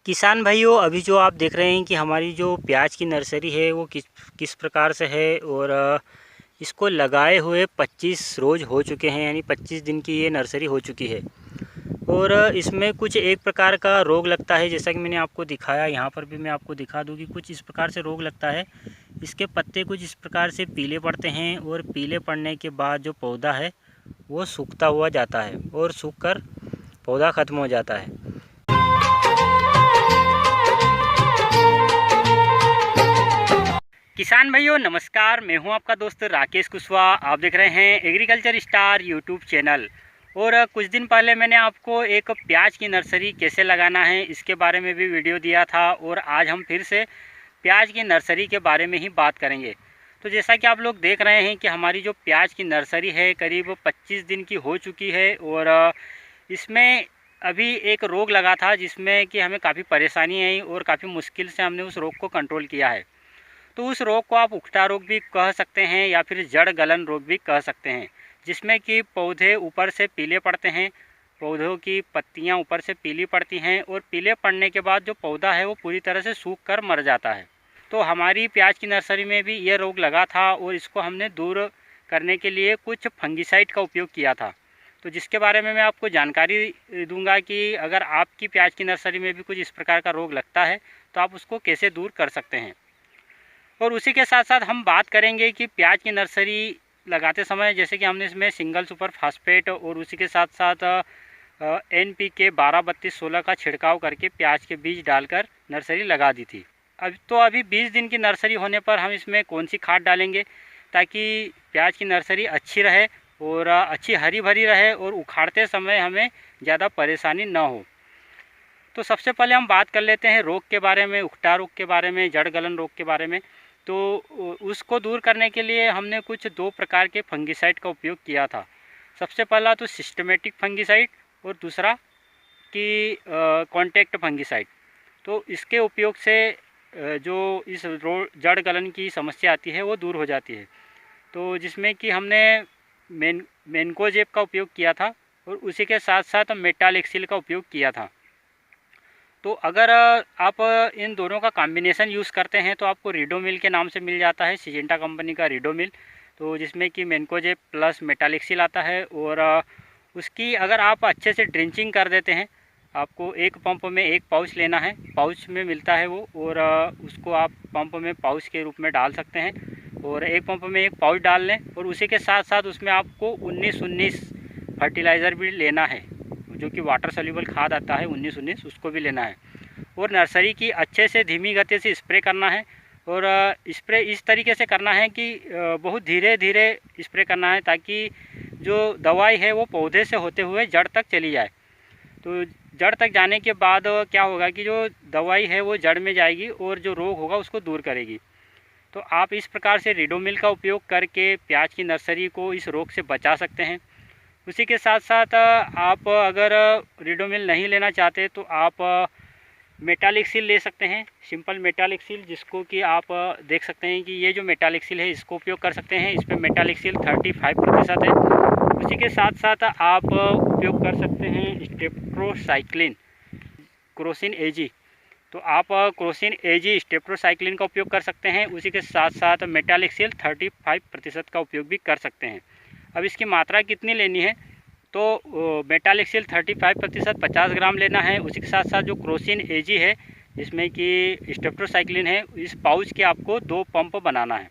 किसान भाइयों, अभी जो आप देख रहे हैं कि हमारी जो प्याज की नर्सरी है वो किस किस प्रकार से है। और इसको लगाए हुए 25 रोज़ हो चुके हैं, यानी 25 दिन की ये नर्सरी हो चुकी है। और इसमें कुछ एक प्रकार का रोग लगता है, जैसा कि मैंने आपको दिखाया। यहाँ पर भी मैं आपको दिखा दूँ कि कुछ इस प्रकार से रोग लगता है। इसके पत्ते कुछ इस प्रकार से पीले पड़ते हैं और पीले पड़ने के बाद जो पौधा है वो सूखता हुआ जाता है और सूख कर पौधा ख़त्म हो जाता है। किसान भाइयों नमस्कार, मैं हूं आपका दोस्त राकेश कुशवाहा। आप देख रहे हैं एग्रीकल्चर स्टार यूट्यूब चैनल। और कुछ दिन पहले मैंने आपको एक प्याज की नर्सरी कैसे लगाना है इसके बारे में भी वीडियो दिया था, और आज हम फिर से प्याज की नर्सरी के बारे में ही बात करेंगे। तो जैसा कि आप लोग देख रहे हैं कि हमारी जो प्याज की नर्सरी है करीब 25 दिन की हो चुकी है, और इसमें अभी एक रोग लगा था जिसमें कि हमें काफ़ी परेशानी आई और काफ़ी मुश्किल से हमने उस रोग को कंट्रोल किया है। तो उस रोग को आप उकठा रोग भी कह सकते हैं या फिर जड़ गलन रोग भी कह सकते हैं, जिसमें कि पौधे ऊपर से पीले पड़ते हैं, पौधों की पत्तियां ऊपर से पीली पड़ती हैं, और पीले पड़ने के बाद जो पौधा है वो पूरी तरह से सूख कर मर जाता है। तो हमारी प्याज की नर्सरी में भी ये रोग लगा था, और इसको हमने दूर करने के लिए कुछ फंगिसाइड का उपयोग किया था। तो जिसके बारे में मैं आपको जानकारी दूंगा कि अगर आपकी प्याज की नर्सरी में भी कुछ इस प्रकार का रोग लगता है तो आप उसको कैसे दूर कर सकते हैं। और उसी के साथ साथ हम बात करेंगे कि प्याज की नर्सरी लगाते समय जैसे कि हमने इसमें सिंगल सुपर फास्फेट और उसी के साथ साथ NPK 12-32-16 का छिड़काव करके प्याज के बीज डालकर नर्सरी लगा दी थी। अभी 20 दिन की नर्सरी होने पर हम इसमें कौन सी खाद डालेंगे ताकि प्याज की नर्सरी अच्छी रहे और अच्छी हरी भरी रहे और उखाड़ते समय हमें ज़्यादा परेशानी ना हो। तो सबसे पहले हम बात कर लेते हैं रोग के बारे में, उकठा रोग के बारे में, जड़ गलन रोग के बारे में। तो उसको दूर करने के लिए हमने कुछ 2 प्रकार के फंगिसाइड का उपयोग किया था। सबसे पहला तो सिस्टमेटिक फंगिसाइड और दूसरा कि कॉन्टैक्ट फंगिसाइड। तो इसके उपयोग से जो इस जड़ गलन की समस्या आती है वो दूर हो जाती है। तो जिसमें कि हमने मेनकोजेब का उपयोग किया था और उसी के साथ साथ मेटालेक्सिल का उपयोग किया था। तो अगर आप इन दोनों का कॉम्बिनेशन यूज़ करते हैं तो आपको रिडोमिल के नाम से मिल जाता है, सिजेंटा कंपनी का रिडोमिल। तो जिसमें कि मेनकोजेब प्लस मेटालिक्सिल आता है, और उसकी अगर आप अच्छे से ड्रिंचिंग कर देते हैं, आपको एक पंप में 1 पाउच लेना है, पाउच में मिलता है वो, और उसको आप पंप में पाउच के रूप में डाल सकते हैं, और एक पंप में 1 पाउच डाल लें। और उसी के साथ साथ उसमें आपको 19-19 फर्टिलाइज़र भी लेना है, जो कि वाटर सॉल्युबल खाद आता है 19-19, उसको भी लेना है। और नर्सरी की अच्छे से धीमी गति से स्प्रे करना है, और स्प्रे इस तरीके से करना है कि बहुत धीरे धीरे स्प्रे करना है ताकि जो दवाई है वो पौधे से होते हुए जड़ तक चली जाए। तो जड़ तक जाने के बाद क्या होगा कि जो दवाई है वो जड़ में जाएगी और जो रोग होगा उसको दूर करेगी। तो आप इस प्रकार से रिडोमिल का उपयोग करके प्याज की नर्सरी को इस रोग से बचा सकते हैं। उसी के साथ साथ आप अगर रिडोमिल नहीं लेना चाहते तो आप मेटालिक्सिल ले सकते हैं, सिंपल मेटालिक्सिल, जिसको कि आप देख सकते हैं कि ये जो मेटालिक्सिल है इसको उपयोग कर सकते हैं। इस पर मेटालिक्सिल 35% है। उसी के साथ साथ आप उपयोग कर सकते हैं स्टेप्ट्रोसाइक्लिन क्रोसिन एजी। तो आप क्रोसिन एजी स्टेप्ट्रोसाइक्लिन का उपयोग कर सकते हैं। उसी के साथ साथ मेटालिक्सिल 35% का उपयोग भी कर सकते हैं। अब इसकी मात्रा कितनी लेनी है, तो मेटालिक्सिल 35% 50 ग्राम लेना है। उसी के साथ साथ जो क्रोसिन एजी है जिसमें कि स्टेप्ट्रोसाइक्लिन है, इस पाउच के आपको 2 पंप बनाना है।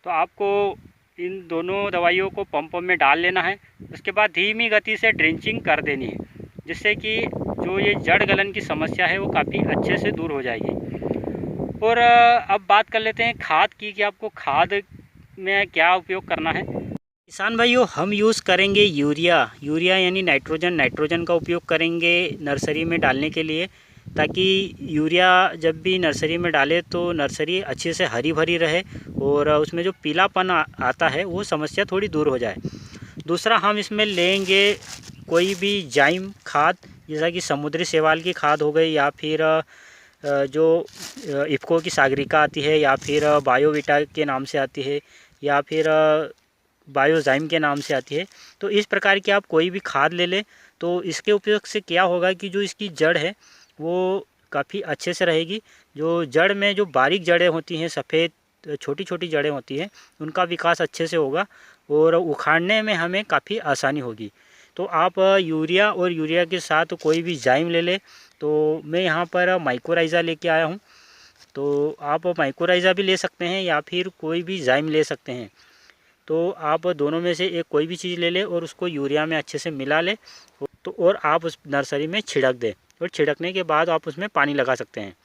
तो आपको इन दोनों दवाइयों को पंप में डाल लेना है। उसके बाद धीमी गति से ड्रिंचिंग कर देनी है, जिससे कि जो ये जड़ गलन की समस्या है वो काफ़ी अच्छे से दूर हो जाएगी। और अब बात कर लेते हैं खाद की कि आपको खाद में क्या उपयोग करना है। किसान भाइयों, हम यूज़ करेंगे यूरिया यानी नाइट्रोजन का उपयोग करेंगे नर्सरी में डालने के लिए, ताकि यूरिया जब भी नर्सरी में डालें तो नर्सरी अच्छे से हरी भरी रहे और उसमें जो पीलापन आता है वो समस्या थोड़ी दूर हो जाए। दूसरा, हम इसमें लेंगे कोई भी जाइम खाद, जैसा कि समुद्री शैवाल की खाद हो गई, या फिर जो इफ़को की सागरिका आती है, या फिर बायोविटा के नाम से आती है, या फिर बायोजाइम के नाम से आती है। तो इस प्रकार की आप कोई भी खाद ले लें। तो इसके उपयोग से क्या होगा कि जो इसकी जड़ है वो काफ़ी अच्छे से रहेगी। जो जड़ में जो बारीक जड़ें होती हैं, सफ़ेद छोटी छोटी जड़ें होती हैं, उनका विकास अच्छे से होगा और उखाड़ने में हमें काफ़ी आसानी होगी। तो आप यूरिया और यूरिया के साथ कोई भी जाइम ले लें। तो मैं यहाँ पर माइकोराइज़ा लेके आया हूँ। तो आप माइकोराइज़ा भी ले सकते हैं या फिर कोई भी जाइम ले सकते हैं। तो आप दोनों में से एक कोई भी चीज़ ले लें और उसको यूरिया में अच्छे से मिला लें। तो और आप उस नर्सरी में छिड़क दें और छिड़कने के बाद आप उसमें पानी लगा सकते हैं।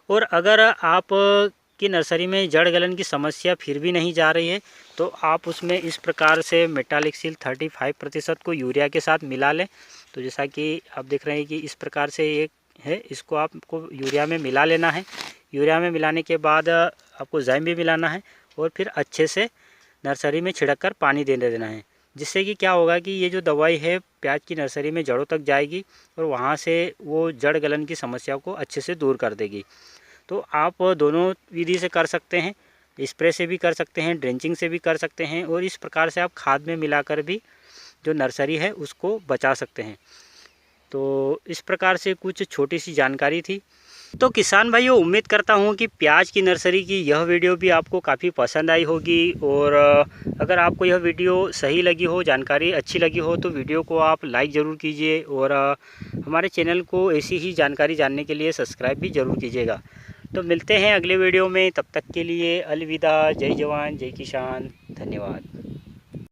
और अगर आप की नर्सरी में जड़ गलन की समस्या फिर भी नहीं जा रही है तो आप उसमें इस प्रकार से मेटालिक्सिल 35% को यूरिया के साथ मिला लें। तो जैसा कि आप देख रहे हैं कि इस प्रकार से एक है, इसको आपको यूरिया में मिला लेना है। यूरिया में मिलाने के बाद आपको जाइम भी मिलाना है और फिर अच्छे से नर्सरी में छिड़क कर पानी दे देना है। जिससे कि क्या होगा कि ये जो दवाई है प्याज की नर्सरी में जड़ों तक जाएगी और वहाँ से वो जड़ गलन की समस्या को अच्छे से दूर कर देगी। तो आप दोनों विधि से कर सकते हैं, स्प्रे से भी कर सकते हैं, ड्रेंचिंग से भी कर सकते हैं और इस प्रकार से आप खाद में मिलाकर भी जो नर्सरी है उसको बचा सकते हैं। तो इस प्रकार से कुछ छोटी सी जानकारी थी। तो किसान भाइयों, उम्मीद करता हूँ कि प्याज की नर्सरी की यह वीडियो भी आपको काफ़ी पसंद आई होगी। और अगर आपको यह वीडियो सही लगी हो, जानकारी अच्छी लगी हो, तो वीडियो को आप लाइक ज़रूर कीजिए और हमारे चैनल को ऐसी ही जानकारी जानने के लिए सब्सक्राइब भी ज़रूर कीजिएगा। तो मिलते हैं अगले वीडियो में, तब तक के लिए अलविदा। जय जवान जय किसान, धन्यवाद।